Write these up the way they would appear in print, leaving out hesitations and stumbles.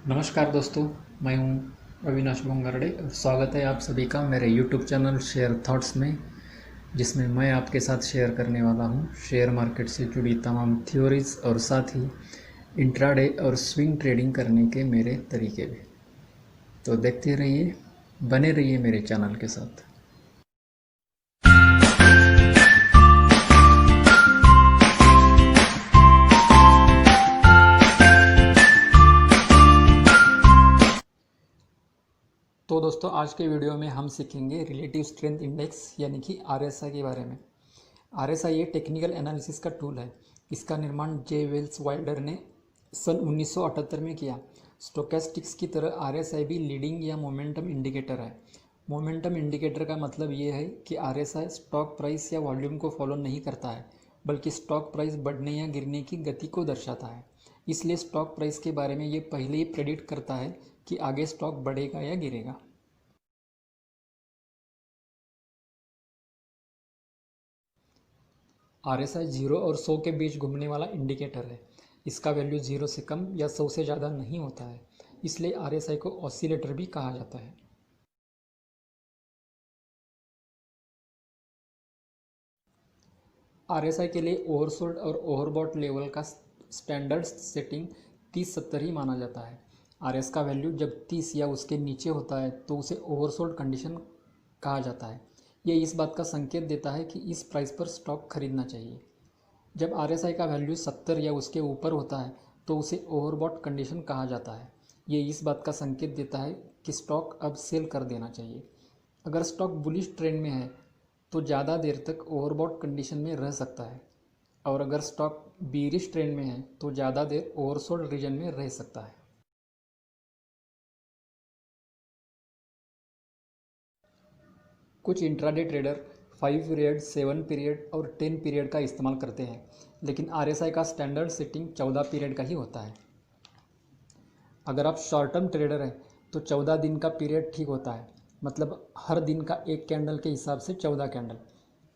नमस्कार दोस्तों, मैं हूं अविनाश बोंगारडे और स्वागत है आप सभी का मेरे YouTube चैनल शेयर थॉट्स में, जिसमें मैं आपके साथ शेयर करने वाला हूं शेयर मार्केट से जुड़ी तमाम थ्योरीज और साथ ही इंट्राडे और स्विंग ट्रेडिंग करने के मेरे तरीके भी। तो देखते रहिए, बने रहिए मेरे चैनल के साथ। तो दोस्तों, आज के वीडियो में हम सीखेंगे रिलेटिव स्ट्रेंथ इंडेक्स यानी कि आरएसआई के बारे में। आरएसआई ये टेक्निकल एनालिसिस का टूल है। इसका निर्माण जे वेल्स वाइल्डर ने सन 1978 में किया। स्टोकेस्टिक्स की तरह आरएसआई भी लीडिंग या मोमेंटम इंडिकेटर है। मोमेंटम इंडिकेटर का मतलब ये है कि आरएसआई स्टॉक प्राइस या वॉल्यूम को फॉलो नहीं करता है, बल्कि स्टॉक प्राइस बढ़ने या गिरने की गति को दर्शाता है। इसलिए स्टॉक प्राइस के बारे में ये पहले ही प्रेडिक्ट करता है कि आगे स्टॉक बढ़ेगा या गिरेगा। आरएसआई 0 और 100 के बीच घूमने वाला इंडिकेटर है। इसका वैल्यू 0 से कम या 100 से ज़्यादा नहीं होता है, इसलिए आरएसआई को ऑसिलेटर भी कहा जाता है। आरएसआई के लिए ओवरसोल्ड और ओवरबॉट लेवल का स्टैंडर्ड सेटिंग 30-70 ही माना जाता है। आरएस का वैल्यू जब 30 या उसके नीचे होता है तो उसे ओवरसोल्ड कंडीशन कहा जाता है। ये इस बात का संकेत देता है कि इस प्राइस पर स्टॉक खरीदना चाहिए। जब आरएसआई का वैल्यू 70 या उसके ऊपर होता है तो उसे ओवरबॉट कंडीशन कहा जाता है। ये इस बात का संकेत देता है कि स्टॉक अब सेल कर देना चाहिए। अगर स्टॉक बुलिश ट्रेंड में है तो ज़्यादा देर तक ओवरबॉट कंडीशन में रह सकता है, और अगर स्टॉक बीरिश ट्रेंड में है तो ज़्यादा देर ओवरसोल्ड रीजन में रह सकता है। कुछ इंट्राडे ट्रेडर 5 पीरियड, 7 पीरियड और 10 पीरियड का इस्तेमाल करते हैं, लेकिन आरएसआई का स्टैंडर्ड सेटिंग 14 पीरियड का ही होता है। अगर आप शॉर्ट टर्म ट्रेडर हैं तो 14 दिन का पीरियड ठीक होता है, मतलब हर दिन का एक कैंडल के हिसाब से 14 कैंडल।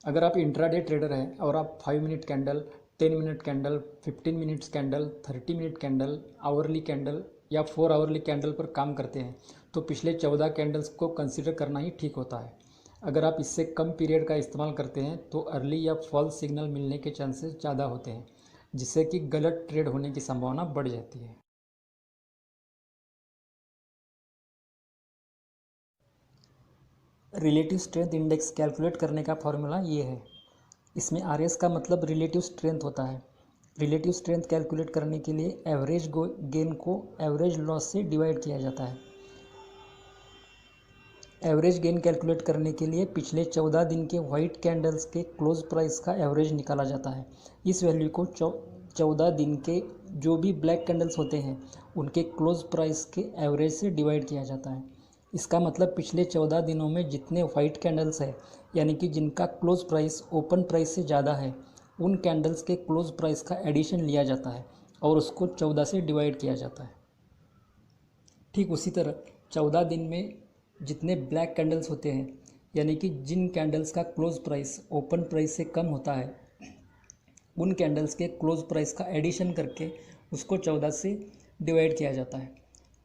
अगर आप इंट्राडे ट्रेडर हैं और आप 5 minute candle, 10 minute candle, 15 minutes candle, 30 minute candle, hourly candle या 4 आवरली कैंडल पर काम करते हैं तो पिछले 14 कैंडल्स को कंसिडर करना ही ठीक होता है। अगर आप इससे कम पीरियड का इस्तेमाल करते हैं तो अर्ली या फॉल्स सिग्नल मिलने के चांसेस ज़्यादा होते हैं, जिससे कि गलत ट्रेड होने की संभावना बढ़ जाती है। रिलेटिव स्ट्रेंथ इंडेक्स कैलकुलेट करने का फॉर्मूला ये है। इसमें आरएस का मतलब रिलेटिव स्ट्रेंथ होता है। रिलेटिव स्ट्रेंथ कैलकुलेट करने के लिए एवरेज गेन को एवरेज लॉस से डिवाइड किया जाता है। एवरेज गेन कैलकुलेट करने के लिए पिछले 14 दिन के वाइट कैंडल्स के क्लोज प्राइस का एवरेज निकाला जाता है। इस वैल्यू को 14 दिन के जो भी ब्लैक कैंडल्स होते हैं उनके क्लोज प्राइस के एवरेज से डिवाइड किया जाता है। इसका मतलब पिछले 14 दिनों में जितने वाइट कैंडल्स हैं, यानी कि जिनका क्लोज प्राइस ओपन प्राइस से ज़्यादा है, उन कैंडल्स के क्लोज प्राइस का एडिशन लिया जाता है और उसको 14 से डिवाइड किया जाता है। ठीक उसी तरह 14 दिन में जितने ब्लैक कैंडल्स होते हैं, यानी कि जिन कैंडल्स का क्लोज प्राइस ओपन प्राइस से कम होता है, उन कैंडल्स के क्लोज प्राइस का एडिशन करके उसको 14 से डिवाइड किया जाता है।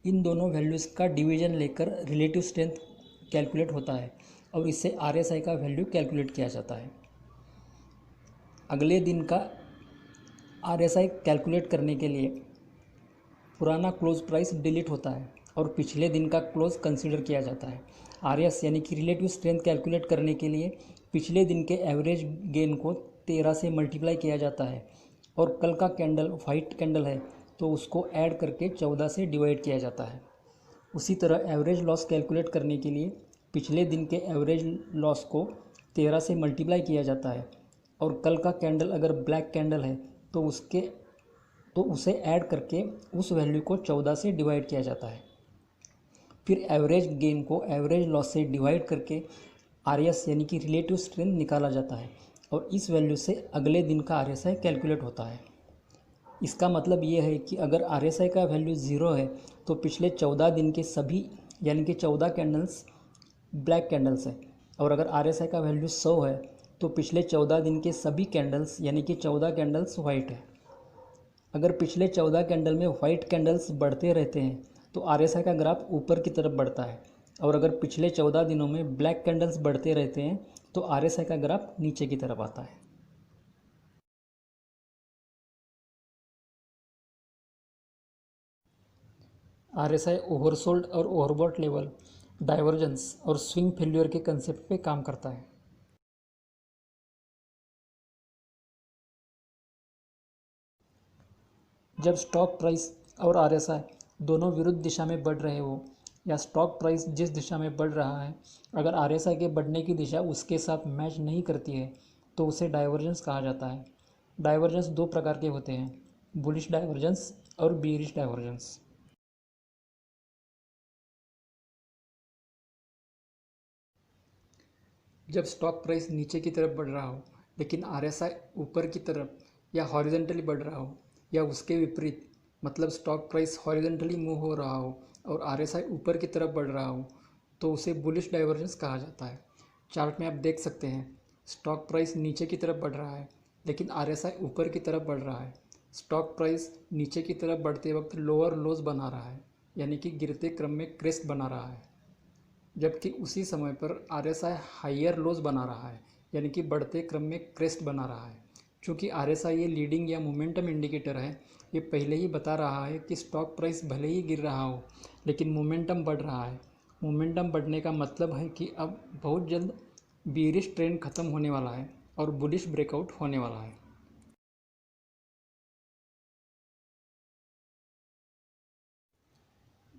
इन दोनों वैल्यूज़ का डिवीजन लेकर रिलेटिव स्ट्रेंथ कैलकुलेट होता है और इससे आरएसआई का वैल्यू कैलकुलेट किया जाता है। अगले दिन का आरएसआई कैलकुलेट करने के लिए पुराना क्लोज प्राइस डिलीट होता है और पिछले दिन का क्लोज कंसीडर किया जाता है। आरएस यानी कि रिलेटिव स्ट्रेंथ कैलकुलेट करने के लिए पिछले दिन के एवरेज गेन को 13 से मल्टीप्लाई किया जाता है और कल का कैंडल वाइट कैंडल है तो उसको ऐड करके 14 से डिवाइड किया जाता है। उसी तरह एवरेज लॉस कैलकुलेट करने के लिए पिछले दिन के एवरेज लॉस को 13 से मल्टीप्लाई किया जाता है और कल का कैंडल अगर ब्लैक कैंडल है तो उसे ऐड करके उस वैल्यू को 14 से डिवाइड किया जाता है। फिर एवरेज गेन को एवरेज लॉस से डिवाइड करके आरएस यानी कि रिलेटिव स्ट्रेंथ निकाला जाता है और इस वैल्यू से अगले दिन का आरएसआई कैलकुलेट होता है। इसका मतलब ये है कि अगर आरएसआई का वैल्यू 0 है तो पिछले 14 दिन के सभी यानी कि 14 कैंडल्स ब्लैक कैंडल्स हैं, और अगर आरएसआई का वैल्यू 100 है तो पिछले 14 दिन के सभी कैंडल्स यानी कि 14 कैंडल्स वाइट है। अगर पिछले 14 कैंडल में वाइट कैंडल्स बढ़ते रहते हैं तो आरएसआई का ग्राफ ऊपर की तरफ बढ़ता है, और अगर पिछले 14 दिनों में ब्लैक कैंडल्स बढ़ते रहते हैं तो आरएसआई का ग्राफ नीचे की तरफ आता है। आरएसआई ओवरसोल्ड और ओवरबॉट लेवल, डाइवर्जेंस और स्विंग फेल्यूर के कंसेप्ट पे काम करता है। जब स्टॉक प्राइस और आरएसआई दोनों विरुद्ध दिशा में बढ़ रहे हो, या स्टॉक प्राइस जिस दिशा में बढ़ रहा है अगर आरएसआई के बढ़ने की दिशा उसके साथ मैच नहीं करती है तो उसे डाइवर्जेंस कहा जाता है। डाइवर्जेंस दो प्रकार के होते हैं, बुलिश डाइवर्जेंस और बीरिश डाइवर्जेंस। जब स्टॉक प्राइस नीचे की तरफ बढ़ रहा हो लेकिन आरएसआई ऊपर की तरफ या हॉरिजॉन्टली बढ़ रहा हो, या उसके विपरीत, मतलब स्टॉक प्राइस हॉरिजॉन्टली मूव हो रहा हो और आरएसआई ऊपर की तरफ बढ़ रहा हो, तो उसे बुलिश डाइवर्जेंस कहा जाता है। चार्ट में आप देख सकते हैं स्टॉक प्राइस नीचे की तरफ बढ़ रहा है लेकिन आरएसआई ऊपर की तरफ बढ़ रहा है। स्टॉक प्राइस नीचे की तरफ बढ़ते वक्त लोअर लोज बना रहा है, यानी कि गिरते क्रम में क्रेस्ट बना रहा है, जबकि उसी समय पर आरएसआई हायर लोज बना रहा है, यानी कि बढ़ते क्रम में क्रेस्ट बना रहा है। चूँकि आरएसआई ये लीडिंग या मोमेंटम इंडिकेटर है, ये पहले ही बता रहा है कि स्टॉक प्राइस भले ही गिर रहा हो लेकिन मोमेंटम बढ़ रहा है। मोमेंटम बढ़ने का मतलब है कि अब बहुत जल्द बीरिश ट्रेंड खत्म होने वाला है और बुलिश ब्रेकआउट होने वाला है।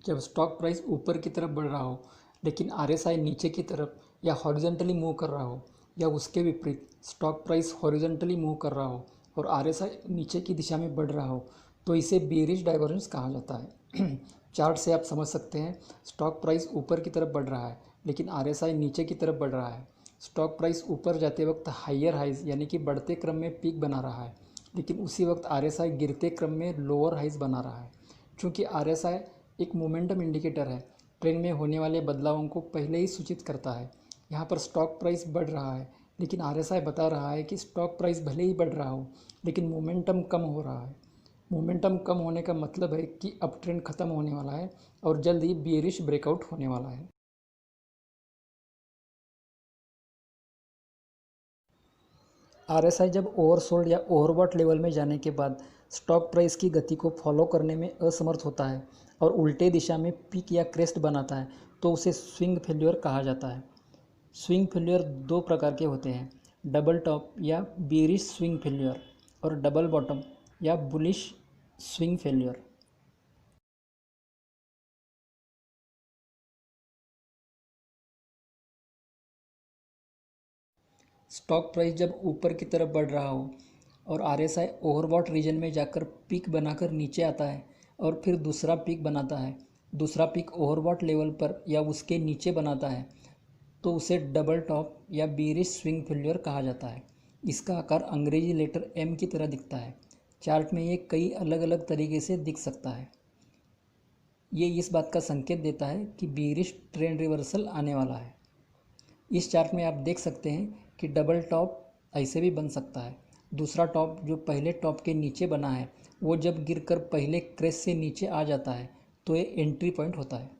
जब स्टॉक प्राइस ऊपर की तरफ बढ़ रहा हो लेकिन आरएसआई नीचे की तरफ या हॉरिजॉन्टली मूव कर रहा हो, या उसके विपरीत स्टॉक प्राइस हॉरिजॉन्टली मूव कर रहा हो और आरएसआई नीचे की दिशा में बढ़ रहा हो, तो इसे बेरिश डाइवर्जेंस कहा जाता है। चार्ट से आप समझ सकते हैं स्टॉक प्राइस ऊपर की तरफ बढ़ रहा है लेकिन आरएसआई नीचे की तरफ बढ़ रहा है। स्टॉक प्राइस ऊपर जाते वक्त हाइयर हाइज यानी कि बढ़ते क्रम में पीक बना रहा है, लेकिन उसी वक्त आरएसआई गिरते क्रम में लोअर हाइज बना रहा है। चूँकि आरएसआई एक मोमेंटम इंडिकेटर है, ट्रेंड में होने वाले बदलावों को पहले ही सूचित करता है। यहाँ पर स्टॉक प्राइस बढ़ रहा है लेकिन आरएसआई बता रहा है कि स्टॉक प्राइस भले ही बढ़ रहा हो लेकिन मोमेंटम कम हो रहा है। मोमेंटम कम होने का मतलब है कि अब ट्रेंड खत्म होने वाला है और जल्द ही बियरिश ब्रेकआउट होने वाला है। आरएसआई जब ओवरसोल्ड या ओवरबॉट लेवल में जाने के बाद स्टॉक प्राइस की गति को फॉलो करने में असमर्थ होता है और उल्टे दिशा में पीक या क्रेस्ट बनाता है, तो उसे स्विंग फेल्योर कहा जाता है। स्विंग फेल्योर दो प्रकार के होते हैं, डबल टॉप या बीरिश स्विंग फेल्योर और डबल बॉटम या bullish swing failure. Stock price जब ऊपर की तरफ बढ़ रहा हो और आरएसआई ओवरबॉट रीजन में जाकर पीक बनाकर नीचे आता है और फिर दूसरा पीक बनाता है, दूसरा पीक ओवरबॉट लेवल पर या उसके नीचे बनाता है, तो उसे डबल टॉप या बीरिश स्विंग फेल्योर कहा जाता है। इसका आकार अंग्रेजी लेटर एम की तरह दिखता है। चार्ट में ये कई अलग अलग तरीके से दिख सकता है। ये इस बात का संकेत देता है कि बीरिश ट्रेंड रिवर्सल आने वाला है। इस चार्ट में आप देख सकते हैं कि डबल टॉप ऐसे भी बन सकता है। दूसरा टॉप जो पहले टॉप के नीचे बना है वो जब गिरकर पहले क्रेस्ट से नीचे आ जाता है तो ये एंट्री पॉइंट होता है।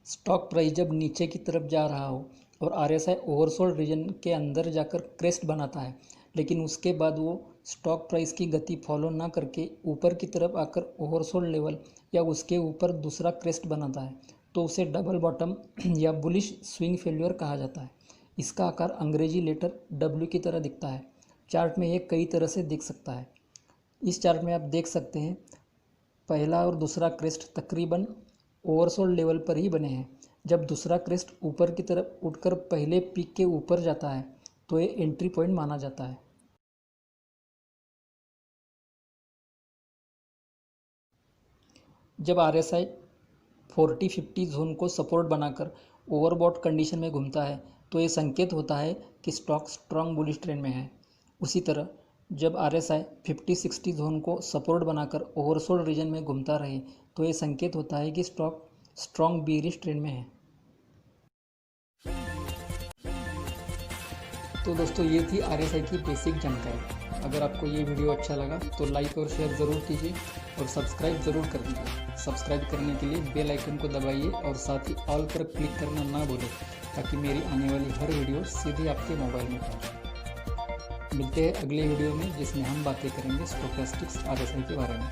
स्टॉक प्राइस जब नीचे की तरफ जा रहा हो और आरएसआई ओवरसोल्ड रीजन के अंदर जाकर क्रेस्ट बनाता है लेकिन उसके बाद वो स्टॉक प्राइस की गति फॉलो ना करके ऊपर की तरफ आकर ओवरसोल्ड लेवल या उसके ऊपर दूसरा क्रेस्ट बनाता है, तो उसे डबल बॉटम या बुलिश स्विंग फेल्योर कहा जाता है। इसका आकार अंग्रेजी लेटर डब्ल्यू की तरह दिखता है। चार्ट में ये कई तरह से दिख सकता है। इस चार्ट में आप देख सकते हैं पहला और दूसरा क्रेस्ट तकरीबन ओवरसोल्ड लेवल पर ही बने हैं। जब दूसरा क्रेस्ट ऊपर की तरफ उठकर पहले पीक के ऊपर जाता है तो ये एंट्री पॉइंट माना जाता है। जब आरएसआई 40-50 जोन को सपोर्ट बनाकर ओवरबॉट कंडीशन में घूमता है तो ये संकेत होता है कि स्टॉक स्ट्रॉन्ग बुलिश ट्रेंड में है। उसी तरह जब आरएसआई 50-60 जोन को सपोर्ट बनाकर ओवरसोल्ड रीजन में घूमता रहे तो ये संकेत होता है कि स्टॉक स्ट्रॉन्ग बीरिश ट्रेंड में है। तो दोस्तों ये थी RSI की बेसिक जानकारी। अगर आपको ये वीडियो अच्छा लगा तो लाइक और शेयर ज़रूर कीजिए और सब्सक्राइब ज़रूर कर दीजिए। सब्सक्राइब करने के लिए बेल आइकन को दबाइए और साथ ही ऑल पर क्लिक करना ना भूलें, ताकि मेरी आने वाली हर वीडियो सीधे आपके मोबाइल में पहुंचे। मिलते हैं अगले वीडियो में, जिसमें हम बातें करेंगे स्टोकेस्टिक्स RSI के बारे में।